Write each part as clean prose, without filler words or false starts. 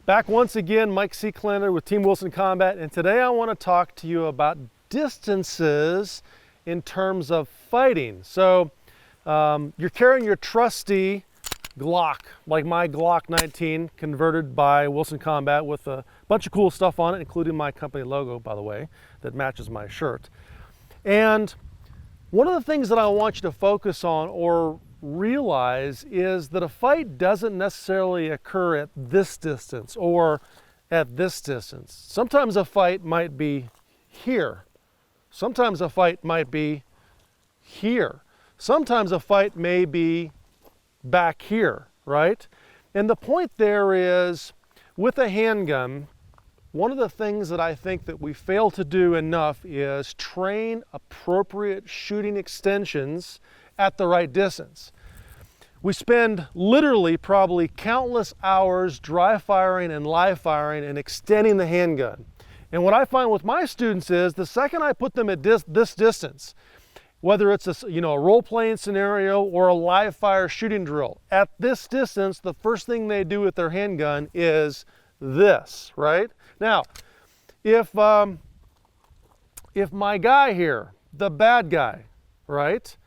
Back once again, Mike Seeklander with Team Wilson Combat, and today I want to talk to you about distances in terms of fighting. So you're carrying your trusty Glock, like my Glock 19, converted by Wilson Combat with a bunch of cool stuff on it, including my company logo, by the way, that matches my shirt. And one of the things that I want you to focus on or realize is that a fight doesn't necessarily occur at this distance or at this distance. Sometimes a fight might be here. Sometimes a fight might be here. Sometimes a fight may be back here, right? And the point there is, with a handgun, one of the things that I think that we fail to do enough is train appropriate shooting extensions at the right distance. We spend literally probably countless hours dry firing and live firing and extending the handgun. And what I find with my students is the second I put them at this distance, whether it's a role-playing scenario or a live fire shooting drill, at this distance, the first thing they do with their handgun is this, right? Now, if my guy here, the bad guy, right,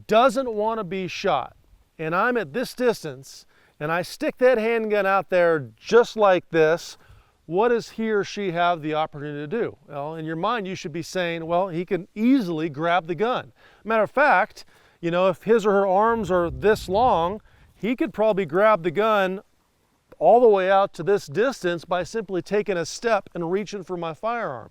doesn't want to be shot, and I'm at this distance, and I stick that handgun out there just like this, what does he or she have the opportunity to do? Well, in your mind, you should be saying, well, he can easily grab the gun. Matter of fact, if his or her arms are this long, he could probably grab the gun all the way out to this distance by simply taking a step and reaching for my firearm.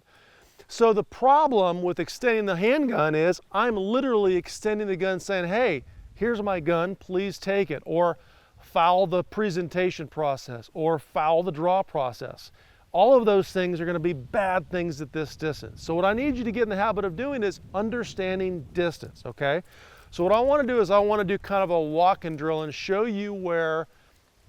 So the problem with extending the handgun is I'm literally extending the gun saying, hey, here's my gun, please take it, or foul the presentation process, or foul the draw process. All of those things are going to be bad things at this distance. So what I need you to get in the habit of doing is understanding distance, okay? So what I want to do is I want to do kind of a walk and drill and show you where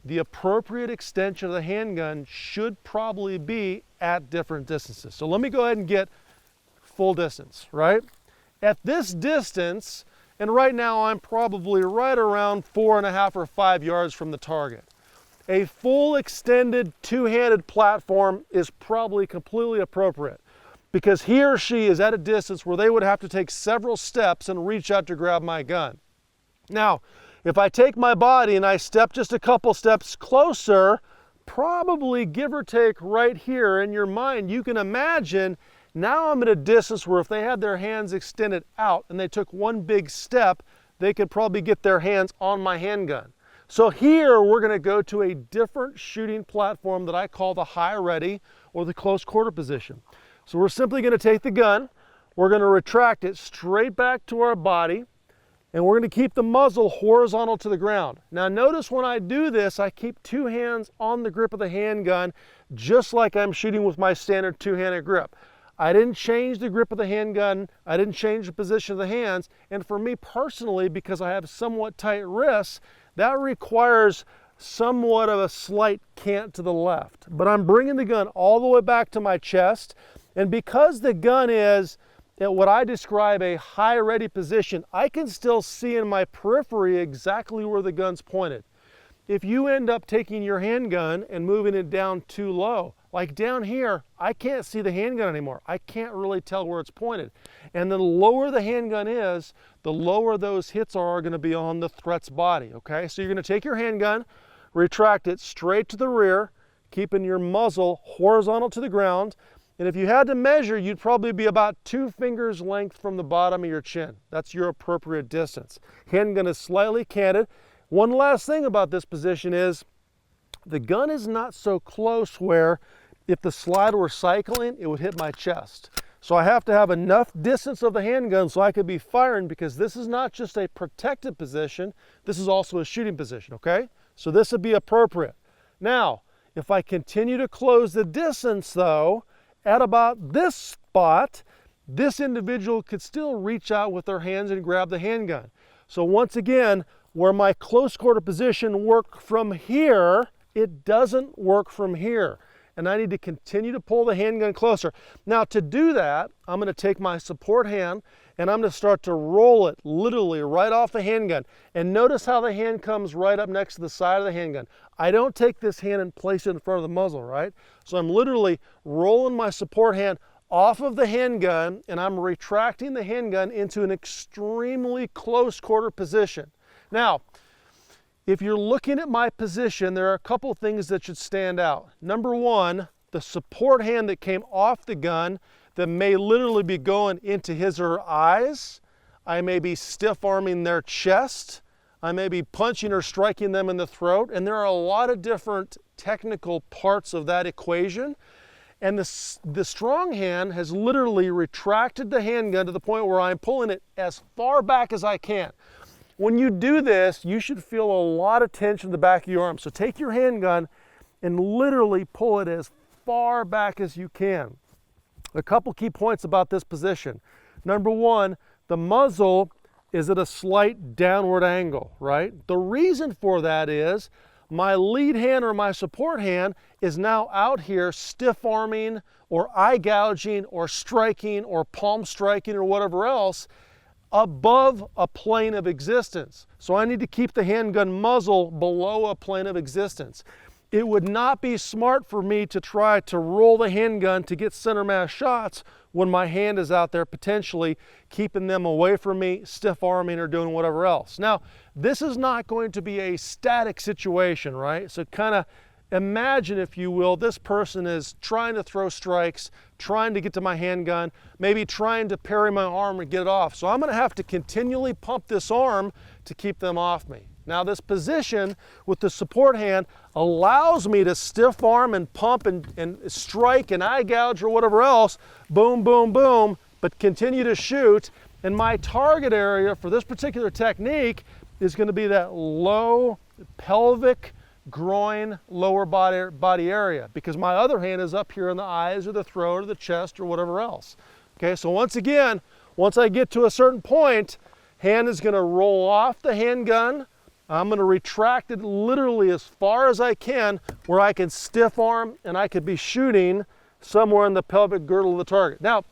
the appropriate extension of the handgun should probably be at different distances. So let me go ahead and get full distance, right? At this distance, and right now I'm probably right around 4.5 or 5 yards from the target. A full extended two-handed platform is probably completely appropriate because he or she is at a distance where they would have to take several steps and reach out to grab my gun. Now, if I take my body and I step just a couple steps closer, probably give or take right here in your mind, you can imagine now I'm at a distance where if they had their hands extended out and they took one big step, they could probably get their hands on my handgun. So here we're going to go to a different shooting platform that I call the high ready or the close quarter position. So we're simply going to take the gun, we're going to retract it straight back to our body, and we're going to keep the muzzle horizontal to the ground. Now notice when I do this, I keep two hands on the grip of the handgun just like I'm shooting with my standard two-handed grip. I didn't change the grip of the handgun, I didn't change the position of the hands, and for me personally, because I have somewhat tight wrists, that requires somewhat of a slight cant to the left. But I'm bringing the gun all the way back to my chest, and because the gun is at what I describe a high ready position, I can still see in my periphery exactly where the gun's pointed. If you end up taking your handgun and moving it down too low, like down here, I can't see the handgun anymore. I can't really tell where it's pointed. And the lower the handgun is, the lower those hits are going to be on the threat's body, okay? So you're going to take your handgun, retract it straight to the rear, keeping your muzzle horizontal to the ground. And if you had to measure, you'd probably be about 2 fingers length from the bottom of your chin. That's your appropriate distance. Handgun is slightly canted. One last thing about this position is the gun is not so close where if the slide were cycling, it would hit my chest. So I have to have enough distance of the handgun so I could be firing, because this is not just a protected position, this is also a shooting position, okay? So this would be appropriate. Now, if I continue to close the distance though, at about this spot, this individual could still reach out with their hands and grab the handgun. So once again, where my close quarter position worked from here, it doesn't work from here. And I need to continue to pull the handgun closer. Now to do that, I'm going to take my support hand and I'm going to start to roll it literally right off the handgun. And notice how the hand comes right up next to the side of the handgun. I don't take this hand and place it in front of the muzzle, right? So I'm literally rolling my support hand off of the handgun, and I'm retracting the handgun into an extremely close quarter position. Now, if you're looking at my position, there are a couple things that should stand out. Number one, the support hand that came off the gun that may literally be going into his or her eyes. I may be stiff arming their chest. I may be punching or striking them in the throat. And there are a lot of different technical parts of that equation. And the strong hand has literally retracted the handgun to the point where I'm pulling it as far back as I can. When you do this, you should feel a lot of tension in the back of your arm. So take your handgun and literally pull it as far back as you can. A couple key points about this position. Number one, the muzzle is at a slight downward angle, right? The reason for that is my lead hand or my support hand is now out here stiff arming or eye gouging or striking or palm striking or whatever else above a plane of existence. So I need to keep the handgun muzzle below a plane of existence. It would not be smart for me to try to roll the handgun to get center mass shots when my hand is out there potentially keeping them away from me, stiff arming or doing whatever else. Now, this is not going to be a static situation, right? So kind of imagine, if you will, this person is trying to throw strikes, trying to get to my handgun, maybe trying to parry my arm and get it off. So I'm going to have to continually pump this arm to keep them off me. Now this position with the support hand allows me to stiff arm and pump and strike and eye gouge or whatever else, boom, boom, boom, but continue to shoot. And my target area for this particular technique is going to be that low pelvic, groin, lower body area, because my other hand is up here in the eyes or the throat or the chest or whatever else. Okay, so once again, once I get to a certain point, hand is going to roll off the handgun. I'm going to retract it literally as far as I can where I can stiff arm and I could be shooting somewhere in the pelvic girdle of the target. Now,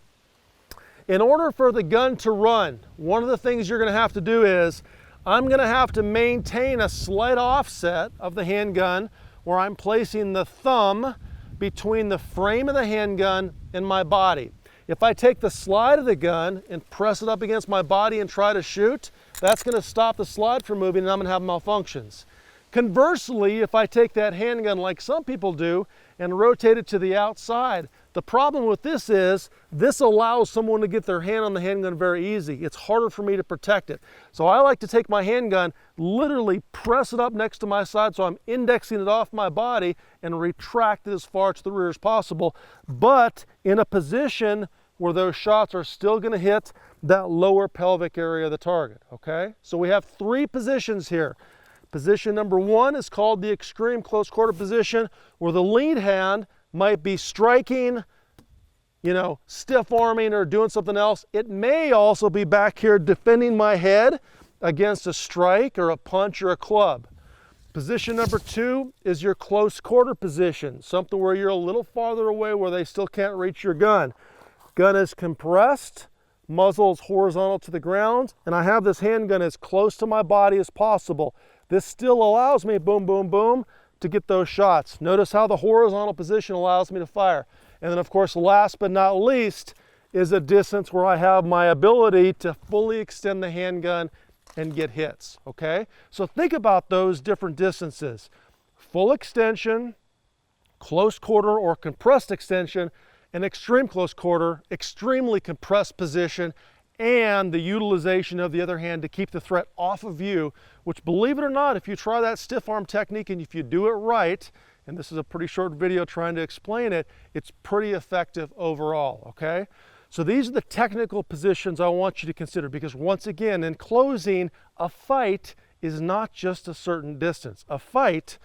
in order for the gun to run, one of the things you're going to have to do is I'm going to have to maintain a slight offset of the handgun where I'm placing the thumb between the frame of the handgun and my body. If I take the slide of the gun and press it up against my body and try to shoot, that's going to stop the slide from moving and I'm going to have malfunctions. Conversely, if I take that handgun like some people do and rotate it to the outside, the problem with this is this allows someone to get their hand on the handgun very easy. It's harder for me to protect it. So I like to take my handgun, literally press it up next to my side so I'm indexing it off my body and retract it as far to the rear as possible, but in a position where those shots are still going to hit that lower pelvic area of the target, okay? So we have three positions here. Position number one is called the extreme close quarter position, where the lead hand might be striking, stiff arming or doing something else. It may also be back here defending my head against a strike or a punch or a club. Position number two is your close quarter position, something where you're a little farther away where they still can't reach your gun. Gun is compressed, muzzle is horizontal to the ground, and I have this handgun as close to my body as possible. This still allows me, boom, boom, boom, to get those shots. Notice how the horizontal position allows me to fire. And then of course, last but not least, is a distance where I have my ability to fully extend the handgun and get hits, okay? So think about those different distances. Full extension, close quarter or compressed extension, an extreme close quarter, extremely compressed position, and the utilization of the other hand to keep the threat off of you, which, believe it or not, if you try that stiff arm technique and if you do it right, and this is a pretty short video trying to explain it, it's pretty effective overall, okay? So these are the technical positions I want you to consider, because once again, in closing, a fight is not just a certain distance. A fight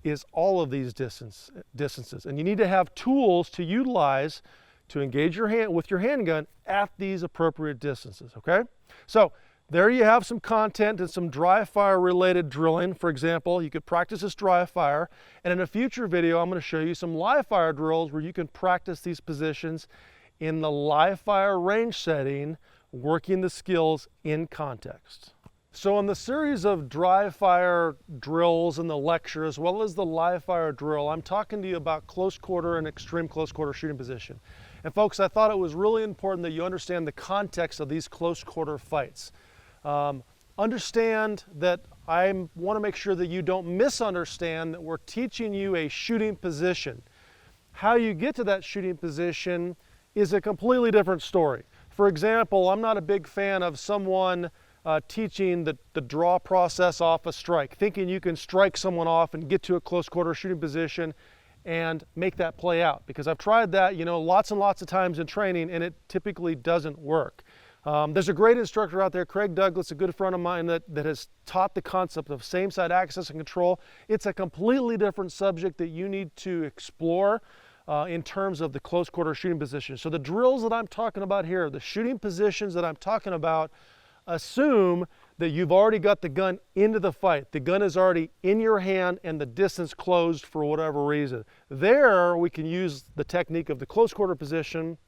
is all of these distances, and you need to have tools to utilize to engage your hand with your handgun at these appropriate distances, okay? So there you have some content and some dry fire related drilling. For example, you could practice this dry fire, and in a future video I'm going to show you some live fire drills where you can practice these positions in the live fire range setting working the skills in context. So in the series of dry fire drills in the lecture, as well as the live fire drill, I'm talking to you about close quarter and extreme close quarter shooting position. And folks, I thought it was really important that you understand the context of these close quarter fights. Understand that I want to make sure that you don't misunderstand that we're teaching you a shooting position. How you get to that shooting position is a completely different story. For example, I'm not a big fan of someone teaching the draw process off a strike, thinking you can strike someone off and get to a close quarter shooting position and make that play out. Because I've tried that, lots and lots of times in training, and it typically doesn't work. There's a great instructor out there, Craig Douglas, a good friend of mine, that has taught the concept of same side access and control. It's a completely different subject that you need to explore in terms of the close quarter shooting position. So the drills that I'm talking about here, the shooting positions that I'm talking about, assume that you've already got the gun into the fight. The gun is already in your hand and the distance closed for whatever reason. There, we can use the technique of the close quarter position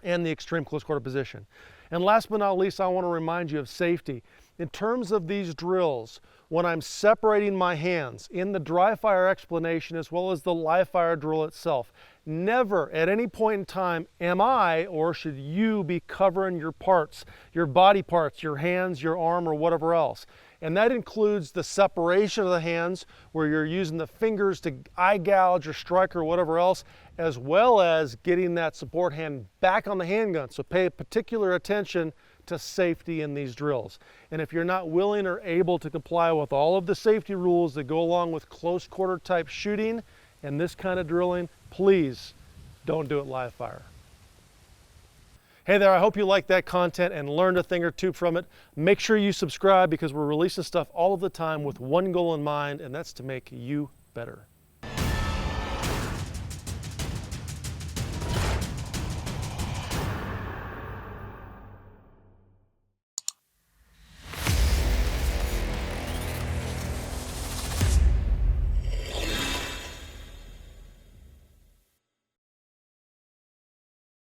and the extreme close quarter position. And last but not least, I want to remind you of safety. In terms of these drills, when I'm separating my hands in the dry fire explanation as well as the live fire drill itself, never at any point in time am I or should you be covering your parts, your body parts, your hands, your arm, or whatever else. And that includes the separation of the hands where you're using the fingers to eye gouge or strike or whatever else, as well as getting that support hand back on the handgun. So pay particular attention to safety in these drills. And if you're not willing or able to comply with all of the safety rules that go along with close quarter type shooting and this kind of drilling, please don't do it live fire. Hey there, I hope you liked that content and learned a thing or two from it. Make sure you subscribe because we're releasing stuff all of the time with one goal in mind, and that's to make you better.